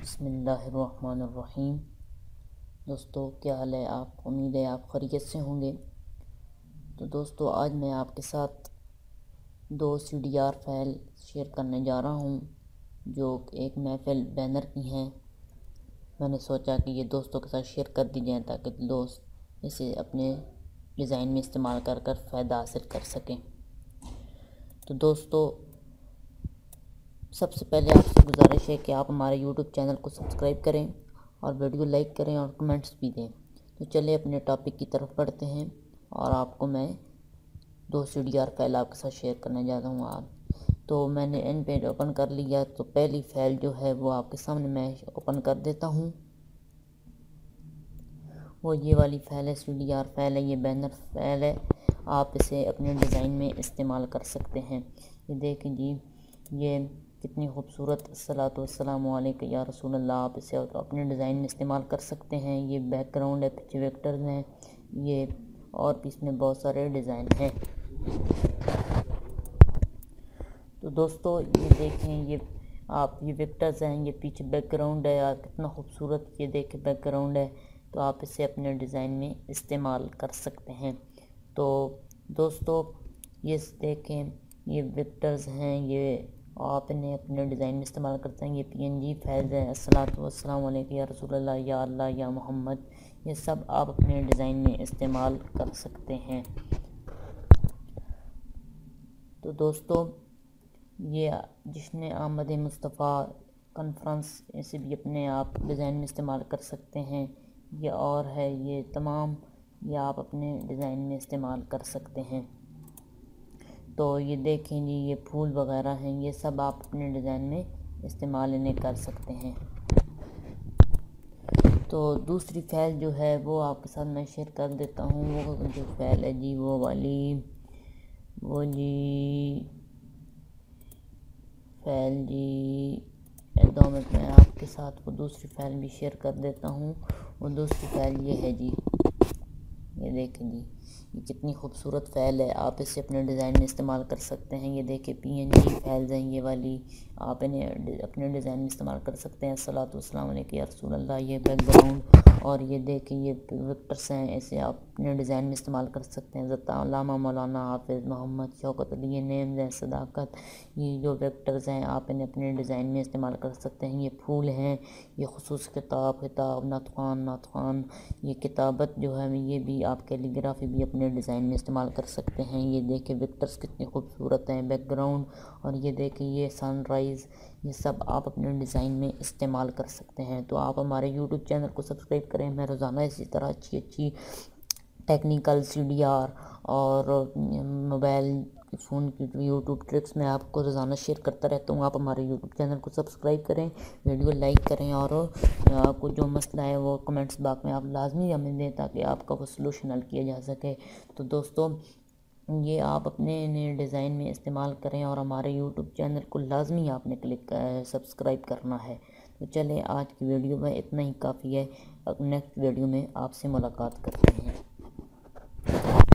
बिस्मिल्लाहिर्रहमानिर्रहीम। दोस्तों, क्या हाल है? आप उम्मीद है आप खैरियत से होंगे। तो दोस्तों, आज मैं आपके साथ दो CDR फाइल शेयर करने जा रहा हूं, जो एक महफिल बैनर की हैं। मैंने सोचा कि ये दोस्तों के साथ शेयर कर दी जाए ताकि दोस्त इसे अपने डिज़ाइन में इस्तेमाल कर फ़ायदा हासिल कर सकें। तो दोस्तों, सबसे पहले आपसे गुजारिश है कि आप हमारे YouTube चैनल को सब्सक्राइब करें और वीडियो लाइक करें और कमेंट्स भी दें। तो चलिए अपने टॉपिक की तरफ बढ़ते हैं और आपको मैं दो CDR फाइल आपके साथ शेयर करने जा रहा हूँ। तो मैंने इन पेज ओपन कर लिया। तो पहली फाइल जो है वो आपके सामने मैं ओपन कर देता हूँ। वो ये वाली फाइल है, CDR फाइल है, ये बैनर फाइल है। आप इसे अपने डिज़ाइन में इस्तेमाल कर सकते हैं। ये देखें जी, ये कितनी खूबसूरत अस्सलातु वस्सलामु अलैका या रसूल अल्लाह। आप इसे अपने डिज़ाइन में इस्तेमाल कर सकते हैं। ये बैकग्राउंड है, पीछे वेक्टर्स हैं ये, और भी इसमें बहुत सारे डिज़ाइन हैं। तो दोस्तों, ये देखें, ये वेक्टर्स हैं, ये पीछे बैकग्राउंड है यार, कितना खूबसूरत ये देखें बैकग्राउंड है। तो आप इसे अपने डिज़ाइन में इस्तेमाल कर सकते हैं। तो दोस्तों, ये देखें, ये वेक्टर्स हैं, ये आप इन्हें अपने डिज़ाइन में इस्तेमाल करते हैं। ये PNG फाइल्स हैं, अस्सलातु वस्सलामु अलैका या रसूल अल्लाह, या अल्लाह, या मोहम्मद, ये सब आप अपने डिज़ाइन में इस्तेमाल कर सकते हैं। तो दोस्तों, ये जश्न आमद मुस्तफ़ा कॉन्फ्रेंस, इसे भी अपने आप डिज़ाइन में इस्तेमाल कर सकते हैं। ये और है, ये तमाम ये आप अपने डिज़ाइन में इस्तेमाल कर सकते हैं। तो ये देखें जी, ये फूल वगैरह हैं, ये सब आप अपने डिज़ाइन में इस्तेमाल इन्हें कर सकते हैं। तो दूसरी फाइल जो है वो आपके साथ मैं शेयर कर देता हूँ। वो जो फाइल है जी, वो जी फाइल जी 2 मिनट में आपके साथ वो दूसरी फाइल भी शेयर कर देता हूँ। वो दूसरी फाइल ये है जी, ये देखें जी, ये कितनी खूबसूरत फाइल है। आप इसे अपने डिज़ाइन में इस्तेमाल कर सकते हैं। ये देखें, PNG फाइल्स हैं ये वाली, आप इन्हें अपने डिज़ाइन में इस्तेमाल कर सकते हैं। अस्सलातु वस्सलामु अलैका या रसूल अल्लाह, ये बैकग्राउंड, और ये देखें, ये वेक्टर्स हैं, इसे आप अपने डिज़ाइन में इस्तेमाल कर सकते हैं। अल्लामा मौलाना हाफिज़ मोहम्मद शौकत अली, ये नेम्स हैं, सदाकत, ये जो वेक्टर्स हैं आप इन्हें अपने डिज़ाइन में इस्तेमाल कर सकते हैं। ये फूल हैं, ये खुसूस किताब नातखान, ये किताबत जो है ये भी आप कैलीग्राफी भी अपने डिज़ाइन में इस्तेमाल कर सकते हैं। ये देखें वेक्टर्स कितने खूबसूरत हैं, बैकग्राउंड, और ये देखें ये सनराइज़, ये सब आप अपने डिज़ाइन में इस्तेमाल कर सकते हैं। तो आप हमारे YouTube चैनल को सब्सक्राइब करें। मैं रोज़ाना इसी तरह अच्छी टेक्निकल CDR और मोबाइल फ़ोन की YouTube ट्रिक्स मैं आपको रोज़ाना शेयर करता रहता हूँ। आप हमारे YouTube चैनल को सब्सक्राइब करें, वीडियो लाइक करें, और आपको जो मसला है वो कमेंट्स बॉक्स में आप लाजमी हमें दें ताकि आपका वो सलूशन हल किया जा सके। तो दोस्तों, ये आप अपने नए डिज़ाइन में इस्तेमाल करें और हमारे YouTube चैनल को लाजमी आपने सब्सक्राइब करना है। तो चलें, आज की वीडियो में इतना ही काफ़ी है। अब नेक्स्ट वीडियो में आपसे मुलाकात करते हैं।